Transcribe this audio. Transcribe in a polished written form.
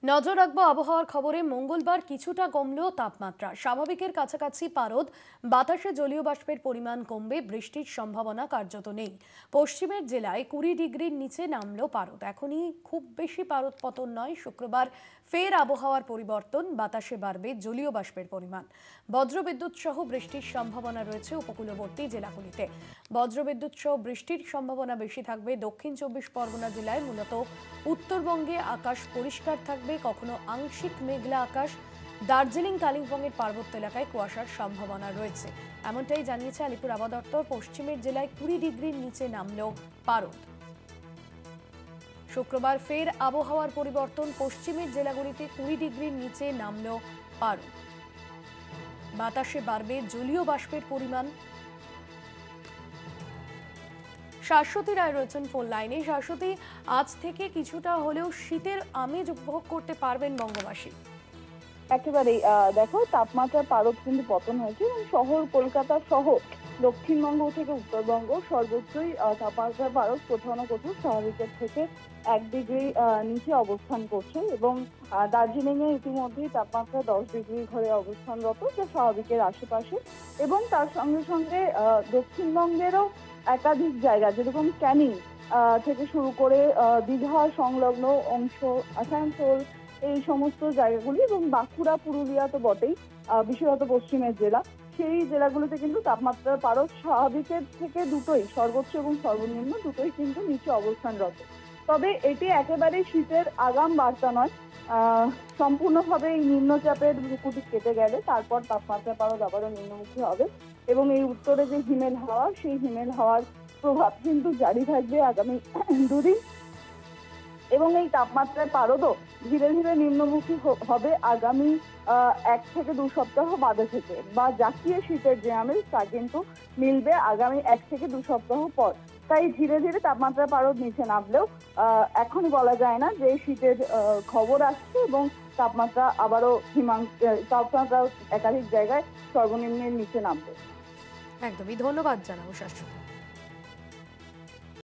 নজর রাখবো আবহাওয়ার খবরে। মঙ্গলবার কিছুটা কমলেও তাপমাত্রা স্বাভাবিকের কাছাকাছি পারদ। বাতাসে জলীয় বাষ্পের পরিমাণ কমবে, বৃষ্টির সম্ভাবনা কার্যত নেই। পশ্চিমের জেলায় 20 ডিগ্রির নিচে নামলো পারদ। এখনই খুব বেশি পারদ পতন নয়। শুক্রবার ফের আবহাওয়ার পরিবর্তন, বাতাসে বাড়বে জলীয় বাষ্পের পরিমাণ। বজ্রবিদ্যুৎ সহ বৃষ্টির সম্ভাবনা রয়েছে উপকূলবর্তী জেলাগুলিতে। বজ্রবিদ্যুৎ সহ বৃষ্টির সম্ভাবনা বেশি থাকবে দক্ষিণ 24 পরগনা জেলায়। মূলত উত্তরবঙ্গে আকাশ পরিষ্কার থাকবে, কখনো আংশিক মেঘলা আকাশ। দার্জিলিং কালিম্পংয়ের পার্বত্য এলাকায় কুয়াশার সম্ভাবনা রয়েছে, এমনটাই জানিয়েছে আলিপুর আবহাওয়া দপ্তর। পশ্চিমের জেলায় 20 ডিগ্রির নিচে নামলো পারদ। শুক্রবার ফের আবহাওয়ার পরিবর্তন, পশ্চিমের জেলাগুলিতে 20 ডিগ্রির নিচে নামলো পারদ। বাতাসে বাড়বে জলীয় বাষ্পের পরিমাণ। শাশ্বতী রায় রয়েছেন ফোন লাইনে। শাশ্বতী, আজ থেকে কিছুটা হলেও শীতের আমেজ উপভোগ করতে পারবেন বঙ্গবাসী। একেবারেই দেখো, তাপমাত্রার পারদ কিন্তু পতন হয়েছে এবং শহর কলকাতা সহ দক্ষিণবঙ্গ থেকে উত্তরবঙ্গ সর্বোচ্চই তাপমাত্রার পারদ কোথাও না কোথাও স্বাভাবিকের থেকে 1 ডিগ্রি নিচে অবস্থান করছে এবং দার্জিলিং এ ইতিমধ্যেই তাপমাত্রা 10 ডিগ্রি ঘরে অবস্থানরত, যা স্বাভাবিকের আশেপাশে। এবং তার সঙ্গে সঙ্গে দক্ষিণবঙ্গেরও একাধিক জায়গা, যেরকম ক্যানিং থেকে শুরু করে দীঘা সংলগ্ন অংশ, আসানসোল, এই সমস্ত জায়গাগুলি এবং বাঁকুড়া, পুরুলিয়া তো বটেই, বিশেষত পশ্চিমের জেলা, সেই জেলাগুলিতে কিন্তু তাপমাত্রার পারদ স্বাভাবিকের থেকে দুটোই, সর্বোচ্চ এবং সর্বনিম্ন দুটোই কিন্তু নিচে অবস্থানরত। তবে এটি একেবারেই শীতের আগাম বার্তা নয়। সম্পূর্ণভাবে এই নিম্নচাপের ভুকুটি কেটে গেলে তারপর তাপমাত্রার পারদ আবারও নিম্নমুখী হবে এবং এই উত্তরে যে হিমেল হাওয়া, সেই হিমেল হাওয়ার প্রভাব কিন্তু জারি থাকবে আগামী দুদিন এবং এই তাপমাত্রার পারদও ধীরে ধীরে নিম্নমুখী হবে আগামী 1 থেকে 2 সপ্তাহ বাদে থেকে, বা জাকিয়ে শীতের যে আমেজ তা কিন্তু মিলবে আগামী 1 থেকে 2 সপ্তাহ পর। তাই ধীরে ধীরে তাপমাত্রার পারদ নিচে নামলেও এখনই বলা যায় না যে শীতের খবর আসছে এবং তাপমাত্রা আবারও তাপমাত্রা একাধিক জায়গায় সর্বনিম্নের নিচে নামবে। একদমই, ধন্যবাদ জানাবো শাশ্বতী।